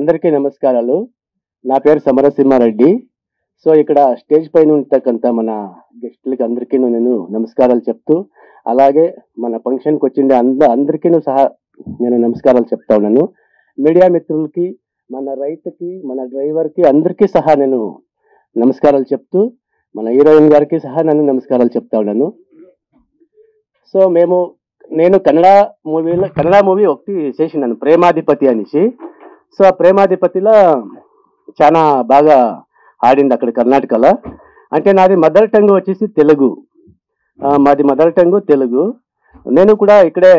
అందరికీ నమస్కారాలు. నా పేరు సమరసింహారెడ్డి. సో ఇక్కడ స్టేజ్ పైన ఉంటకంత మన గెస్టులకి అందరికీ నేను నమస్కారాలు చెప్తూ, అలాగే మన ఫంక్షన్కి వచ్చిండే అందరికీ సహా నేను నమస్కారాలు చెప్తా ఉన్నాను. మీడియా మిత్రులకి, మన రైతుకి, మన డ్రైవర్కి అందరికీ సహా నేను నమస్కారాలు చెప్తూ, మన హీరోయిన్ గారికి సహా నేను నమస్కారాలు చెప్తా ఉన్నాను. సో నేను కన్నడ మూవీ ఒకటి చేసినాను, ప్రేమాధిపతి అనేసి. సో ఆ ప్రేమాధిపతిలో చాలా బాగా ఆడింది అక్కడ కర్ణాటకలో. అంటే నాది మదర్ టంగ్ వచ్చేసి తెలుగు, మాది మదర్ టంగ్ తెలుగు. నేను కూడా ఇక్కడే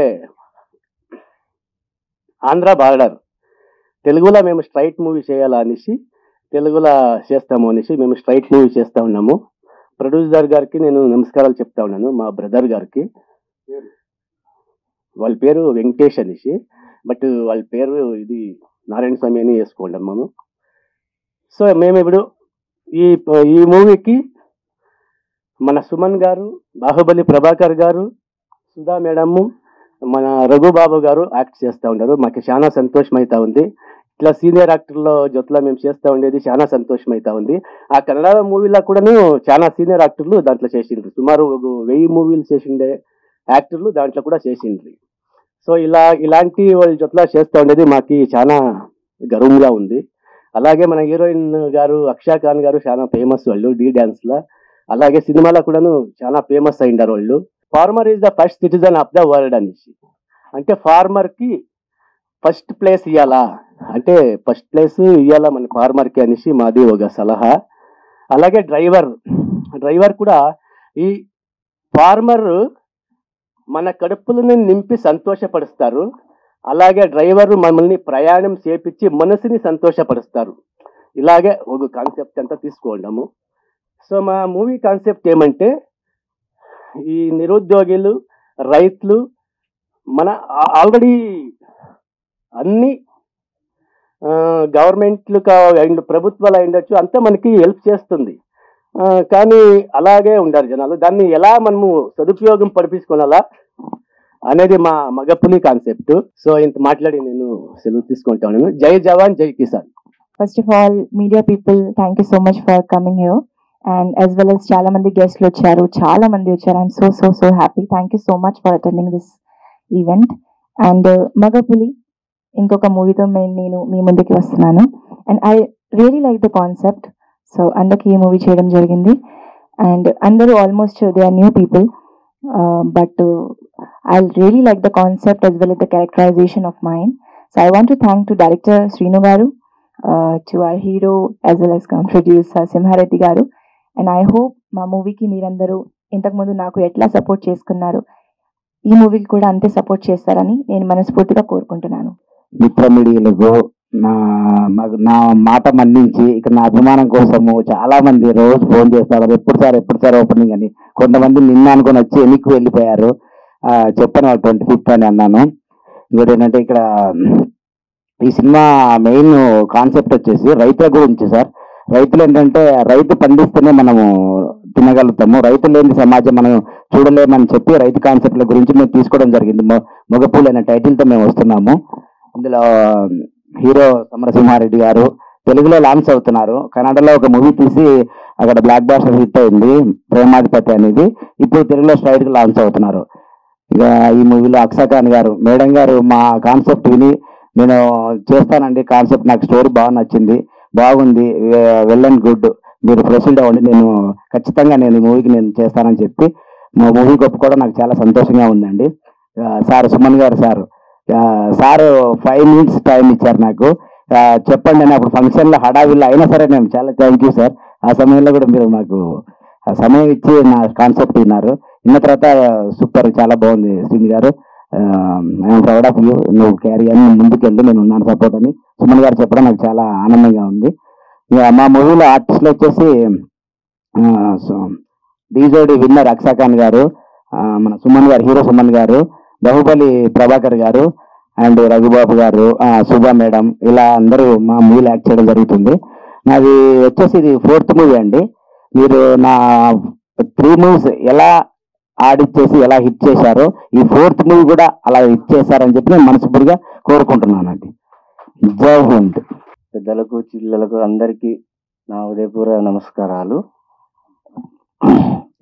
ఆంధ్ర బార్డర్. తెలుగులో మేము స్ట్రైట్ మూవీ చేయాలా అనేసి, తెలుగులో చేస్తాము అనేసి మేము స్ట్రైట్ మూవీ చేస్తూ ఉన్నాము. ప్రొడ్యూసర్ గారికి నేను నమస్కారాలు చెప్తా ఉన్నాను, మా బ్రదర్ గారికి. వాళ్ళ పేరు వెంకటేష్ అనేసి, బట్ వాళ్ళ పేరు ఇది నారాయణ స్వామి అని వేసుకోండి మేము. సో మేము ఇప్పుడు ఈ మూవీకి మన సుమన్ గారు, బాహుబలి ప్రభాకర్ గారు, సుధా మేడము, మన రఘుబాబు గారు యాక్ట్ చేస్తూ ఉన్నారు. మాకు చాలా సంతోషం అవుతా ఉంది. ఇట్లా సీనియర్ యాక్టర్లో జొత్తులో మేము చేస్తూ ఉండేది చాలా సంతోషం అవుతా ఉంది. ఆ కన్నడ మూవీలో కూడాను చాలా సీనియర్ యాక్టర్లు దాంట్లో చేసిండ్రు. సుమారు 1000 మూవీలు చేసిండే యాక్టర్లు దాంట్లో కూడా చేసిండ్రు. సో ఇలాంటి వాళ్ళ జొత్తులో చేస్తూ ఉండేది మాకు చాలా గర్వంగా ఉంది. అలాగే మన హీరోయిన్ గారు అక్షా ఖాన్ గారు చాలా ఫేమస్ వాళ్ళు డీ డాన్స్లో. అలాగే సినిమాలో కూడాను చాలా ఫేమస్ అయిండారు వాళ్ళు. Farmer is the first citizen of the world అనేసి, అంటే ఫార్మర్కి ఫస్ట్ ప్లేస్ ఇవ్వాలా, అంటే ఫస్ట్ ప్లేస్ ఇవ్వాలా మన ఫార్మర్కి అనేసి మాది ఒక సలహా. అలాగే డ్రైవర్ కూడా ఈ ఫార్మర్ మన కడుపులను నింపి సంతోషపరుస్తారు. అలాగే డ్రైవర్ మమ్మల్ని ప్రయాణం చేపించి మనసుని సంతోషపరుస్తారు. ఇలాగే ఒక కాన్సెప్ట్ అంతా తీసుకోవడము. సో మా మూవీ కాన్సెప్ట్ ఏమంటే, ఈ నిరుద్యోగులు, రైతులు, మన ఆల్రెడీ అన్ని గవర్నమెంట్లు ప్రభుత్వాలు అయిండొచ్చు, అంతా మనకి హెల్ప్ చేస్తుంది. కానీ అలాగే ఉండారు జనాలు. దాన్ని ఎలా మనము సదుపయోగం పడిపించుకోవాలా అనేది మా మగపులి కాన్సెప్ట్. సో ఇంత మాట్లాడి నేను సెలవు తీసుకుంటాను. జై జవాన్ జై Kisan. First of all, media people, thank you so much for coming here, and as well as చాలా మంది గెస్ట్లు వచ్చారు, చాలా మంది వచ్చారు. I'm so happy. Thank you so much for attending this event. And మగపులి ఇంకొక మూవీతో నేను మీ ముందుకి వస్తున్నాను. And I really like the concept. So అందరికి ఈ మూవీ చేయడం జరిగింది. అండ్ అందరూ almost they are new people, but I really like the concept as well as the characterization of mine. So I want to thank to director Srinu garu, to our hero as well as producer Simhareddy garu, and I hope మా మూవీకి మీరందరూ ఇంతకుముందు నాకు ఎట్లా support చేసుకున్నారు, ఈ మూవీకి కూడా అంతే సపోర్ట్ చేస్తారని నేను మనస్ఫూర్తిగా కోరుకుంటున్నాను. మిత్ర మీడియాలకు నా మాట మన్నించి ఇక్కడ నా అభిమానం కోసము చాలా మంది రోజు ఫోన్ చేస్తారు, ఎప్పుడు సార్ ఓపెనింగ్ అని. కొంతమంది నిన్న అనుకుని వచ్చి ఎన్నికి వెళ్ళిపోయారు. చెప్పాను 25th అని అన్నాను. ఇంకోటి ఏంటంటే, ఇక్కడ ఈ సినిమా మెయిన్ కాన్సెప్ట్ వచ్చేసి రైతుల గురించి సార్. రైతులు ఏంటంటే, రైతు పండిస్తేనే మనము తినగలుగుతాము, రైతు లేని సమాజం మనం చూడలేమని చెప్పి రైతు కాన్సెప్ట్ల గురించి మేము తీసుకోవడం జరిగింది. మొగపూలు అనే టైటిల్తో మేము వస్తున్నాము. ఇందులో హీరో సమరసింహారెడ్డి గారు తెలుగులో లాంచ్ అవుతున్నారు. కన్నడలో ఒక మూవీ తీసి అక్కడ బ్లాక్ బాస్టర్ హిట్ అయింది, ప్రేమాధిపతి అనేది. ఇప్పుడు తెలుగులో స్ట్రైట్గా లాంచ్ అవుతున్నారు. ఇక ఈ మూవీలో అక్షా ఖాన్ గారు, మేడం గారు మా కాన్సెప్ట్ విని నేను చేస్తానండి, కాన్సెప్ట్ నాకు స్టోరీ బాగా నచ్చింది, బాగుంది, వెల్ అండ్ గుడ్, మీరు ప్రొసీడ్ అవ్వండి, నేను ఖచ్చితంగా నేను ఈ మూవీకి నేను చేస్తానని చెప్పి మా మూవీకి ఒప్పుకోవడం నాకు చాలా సంతోషంగా ఉందండి. సార్ సుమన్ గారు సార్ 5 minutes టైం ఇచ్చారు నాకు. చెప్పండి అని అప్పుడు ఫంక్షన్లో హడావిల్లో అయినా సరే నేను చాలా థ్యాంక్ యూ సార్. ఆ సమయంలో కూడా మీరు మాకు సమయం ఇచ్చి నా కాన్సెప్ట్ విన్నారు. విన్న తర్వాత సూపర్, చాలా బాగుంది శ్రీని గారు, ఐఎమ్ ప్రౌడ్ ఆఫ్ యూ, నువ్వు క్యారీ అని ముందుకెళ్ళి నేను ఉన్నాను సపోర్ట్ అని సుమన్ గారు చెప్పడం నాకు చాలా ఆనందంగా ఉంది. ఇక మా మూవీలో ఆర్టిస్టులు వచ్చేసి డీజోడి విన్నర్ అక్షా ఖాన్ గారు, మన సుమన్ గారు, హీరో సుమన్ గారు, బాహుబలి ప్రభాకర్ గారు అండ్ రఘుబాబు గారు, సుధా మేడం, ఇలా అందరూ మా మూవీలో యాక్ట్ చేయడం జరుగుతుంది. నాది వచ్చేసి ఇది 4th మూవీ అండి. మీరు నా 3 movies ఎలా ఆడిట్ చేసి ఎలా హిట్ చేశారో ఈ 4th మూవీ కూడా అలా హిట్ చేశారని చెప్పి నేను మనస్ఫూర్తిగా కోరుకుంటున్నానండి. జై హింద్. పెద్దలకు చిల్లలకు అందరికీ నా ఉదయపూర్వ నమస్కారాలు.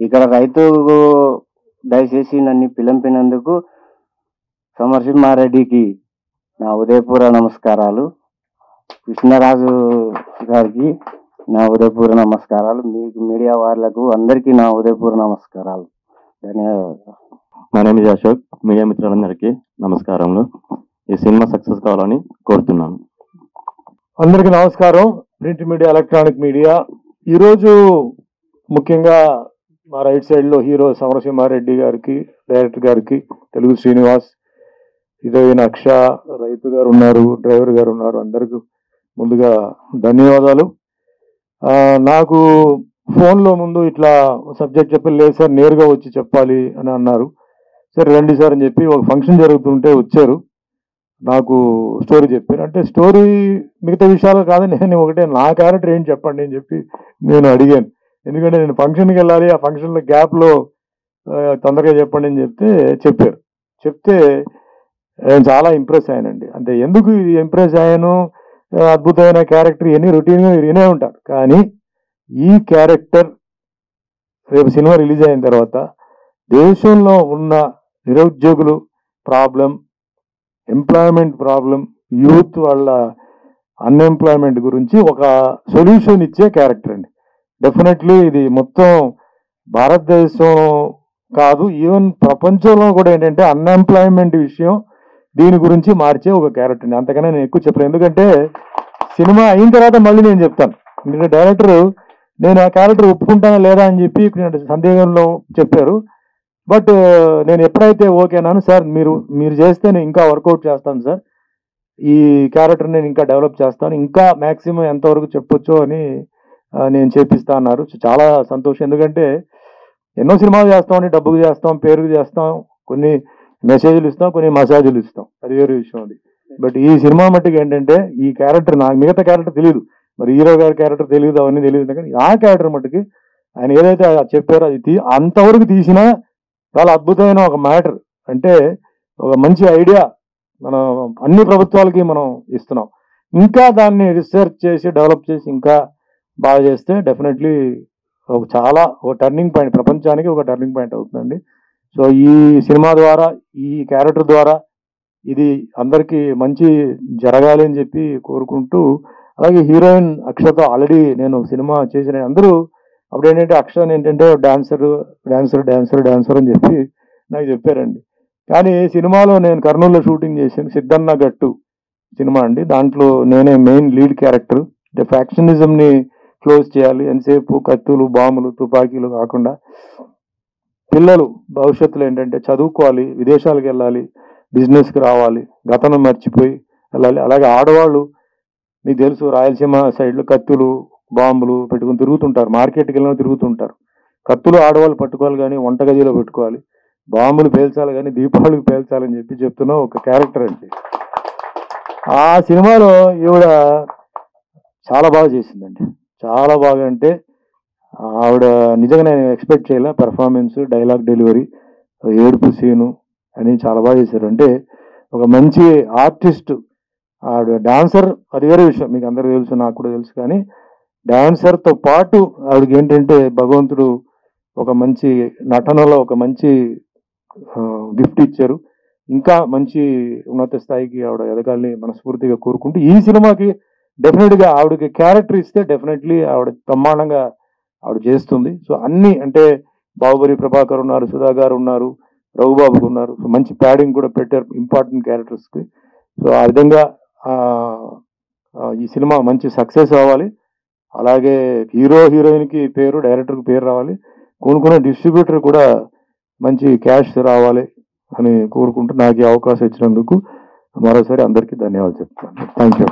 ఇక్కడ రైతు దయచేసి నన్ను పిలిపినందుకు సమరసింహారెడ్డికి నా ఉదయపూర్వ నమస్కారాలు. కృష్ణరాజు గారికి నా ఉదయపూర్వ నమస్కారాలు. మీకు మీడియా వాళ్ళకు అందరికీ నా ఉదయపూర్వ నమస్కారాలు. ధన్యవాదాలు. My name is Ashok. Media మిత్రులందరికీ నమస్కారములు. ఈ సినిమా సక్సెస్ కావాలని కోరుతున్నాను. అందరికీ నమస్కారం. Print media, electronic media. ఈరోజు ముఖ్యంగా మా రైట్ సైడ్లో హీరో సమరసింహారెడ్డి గారికి, డైరెక్టర్ గారికి, తెలుగు శ్రీనివాస్, హీరోయిన్ అక్ష, రైతు గారు ఉన్నారు, డ్రైవర్ గారు ఉన్నారు. అందరికీ ముందుగా ధన్యవాదాలు. నాకు ఫోన్లో ముందు ఇట్లా సబ్జెక్ట్ చెప్పి లేదు సార్ నేరుగా వచ్చి చెప్పాలి అని అన్నారు. సరే రండి సార్ అని చెప్పి ఒక ఫంక్షన్ జరుగుతుంటే వచ్చారు. నాకు స్టోరీ చెప్పారు. అంటే స్టోరీ మిగతా విషయాలు కాదని నేను ఒకటే నా క్యారెక్టర్ ఏంటి చెప్పండి అని చెప్పి నేను అడిగాను. ఎందుకంటే నేను ఫంక్షన్కి వెళ్ళాలి, ఆ ఫంక్షన్లో గ్యాప్లో తొందరగా చెప్పండి అని చెప్పారు. చెప్తే నేను చాలా ఇంప్రెస్ అయ్యానండి. అంటే ఎందుకు ఇంప్రెస్ అయ్యాను, అద్భుతమైన క్యారెక్టర్ ఇవన్నీ రొటీన్గా మీరు వినే ఉంటారు. కానీ ఈ క్యారెక్టర్ రేపు సినిమా రిలీజ్ అయిన తర్వాత దేశంలో ఉన్న నిరుద్యోగులు ప్రాబ్లం, ఎంప్లాయ్మెంట్ ప్రాబ్లం, యూత్ వాళ్ళ అన్ఎంప్లాయ్మెంట్ గురించి ఒక సొల్యూషన్ ఇచ్చే క్యారెక్టర్ అండి. డెఫినెట్లీ ఇది మొత్తం భారతదేశం కాదు, ఈవెన్ ప్రపంచంలో కూడా ఏంటంటే అన్ఎంప్లాయ్మెంట్ విషయం దీని గురించి మార్చే ఒక క్యారెక్టర్ అండి. అంతకన్నా నేను ఎక్కువ చెప్పలేను. ఎందుకంటే సినిమా అయిన తర్వాత మళ్ళీ నేను చెప్తాను. ఎందుకంటే డైరెక్టర్ నేను ఆ క్యారెక్టర్ ఒప్పుకుంటానా లేదా అని చెప్పి సందేహంలో చెప్పారు. బట్ నేను ఎప్పుడైతే ఓకేనాను సార్ మీరు చేస్తే నేను ఇంకా వర్కౌట్ చేస్తాను సార్, ఈ క్యారెక్టర్ నేను ఇంకా డెవలప్ చేస్తాను, ఇంకా మ్యాక్సిమం ఎంతవరకు చెప్పొచ్చో అని నేను చేపిస్తా అన్నారు. చాలా సంతోషం. ఎందుకంటే ఎన్నో సినిమాలు చేస్తామని డబ్బుకు చేస్తాం, పేరుకు చేస్తాం, కొన్ని మెసేజ్లు ఇస్తాం, కొన్ని మసాజులు ఇస్తాం, అది వేరే విషయం అది. బట్ ఈ సినిమా మట్టుకు ఏంటంటే ఈ క్యారెక్టర్ నాకు మిగతా క్యారెక్టర్ తెలియదు, మరి హీరో గారి క్యారెక్టర్ తెలియదు, అవన్నీ తెలియదు. కానీ ఆ క్యారెక్టర్ మట్టుకి ఆయన ఏదైతే చెప్పారో అది అంతవరకు తీసినా చాలా అద్భుతమైన ఒక మ్యాటర్. అంటే ఒక మంచి ఐడియా మనం అన్ని ప్రభుత్వాలకి మనం ఇస్తున్నాం. ఇంకా దాన్ని రీసెర్చ్ చేసి డెవలప్ చేసి ఇంకా బాగా చేస్తే డెఫినెట్లీ ఒక టర్నింగ్ పాయింట్, ప్రపంచానికి ఒక టర్నింగ్ పాయింట్ అవుతుందండి. సో ఈ సినిమా ద్వారా, ఈ క్యారెక్టర్ ద్వారా ఇది అందరికీ మంచి జరగాలి అని చెప్పి కోరుకుంటూ, అలాగే హీరోయిన్ అక్షతో ఆల్రెడీ నేను సినిమా చేసిన అందరూ అప్పుడు ఏంటంటే అక్షర్ ఏంటంటే డాన్సర్ అని చెప్పి నాకు చెప్పారండి. కానీ సినిమాలో నేను కర్నూలులో షూటింగ్ చేశాను, సిద్ధన్న గట్టు సినిమా అండి. దాంట్లో నేనే మెయిన్ లీడ్ క్యారెక్టర్. అంటే ఫ్యాక్షనిజంని క్లోజ్ చేయాలి, ఎంతసేపు కత్తులు, బాంబులు, తుపాకీలు కాకుండా పిల్లలు భవిష్యత్తులో ఏంటంటే చదువుకోవాలి, విదేశాలకు వెళ్ళాలి, బిజినెస్కి రావాలి, గతం మర్చిపోయి వెళ్ళాలి. అలాగే ఆడవాళ్ళు మీకు తెలుసు రాయలసీమ సైడ్లో కత్తులు, బాంబులు పెట్టుకుని తిరుగుతుంటారు, మార్కెట్కి వెళ్ళినా తిరుగుతుంటారు. కత్తులు ఆడవాళ్ళు పట్టుకోవాలి కానీ వంటగదిలో పెట్టుకోవాలి, బాంబులు పేల్చాలి కానీ దీపావళికి పేల్చాలని చెప్పి చెప్తున్న ఒక క్యారెక్టర్ అండి. ఆ సినిమాలో ఈవిడ చాలా బాగా చేసిందండి, చాలా బాగా. అంటే ఆవిడ నిజంగా నేను ఎక్స్పెక్ట్ చేయలే. పెర్ఫార్మెన్స్, డైలాగ్ డెలివరీ, ఏడుపు సీను అని చాలా బాగా చేశారు. అంటే ఒక మంచి ఆర్టిస్ట్. ఆవిడ డాన్సర్ అది వేరే విషయం, మీకు అందరికీ తెలుసు, నాకు కూడా తెలుసు. కానీ డాన్సర్తో పాటు ఆవిడకి ఏంటంటే భగవంతుడు ఒక మంచి నటనలో ఒక మంచి గిఫ్ట్ ఇచ్చారు. ఇంకా మంచి ఉన్నత స్థాయికి ఆవిడ ఎదగాలని మనస్ఫూర్తిగా కోరుకుంటూ ఈ సినిమాకి డెఫినెట్గా ఆవిడకి క్యారెక్టర్ ఇస్తే డెఫినెట్లీ ఆవిడ బ్రహ్మాండంగా ఆవిడ చేస్తుంది. సో అన్ని అంటే బాహుబలి ప్రభాకర్ ఉన్నారు, సుధా గారు ఉన్నారు, రఘుబాబుకు ఉన్నారు. సో మంచి ప్యాడింగ్ కూడా పెట్టారు ఇంపార్టెంట్ క్యారెక్టర్స్కి. సో ఆ విధంగా ఈ సినిమా మంచి సక్సెస్ అవ్వాలి. అలాగే హీరోయిన్కి పేరు, డైరెక్టర్కి పేరు రావాలి, కొనుక్కునే డిస్ట్రిబ్యూటర్ కూడా మంచి క్యాష్ రావాలి అని కోరుకుంటూ నాకు ఈ అవకాశం ఇచ్చినందుకు మరోసారి అందరికీ ధన్యవాదాలు చెప్తాను. Thank you.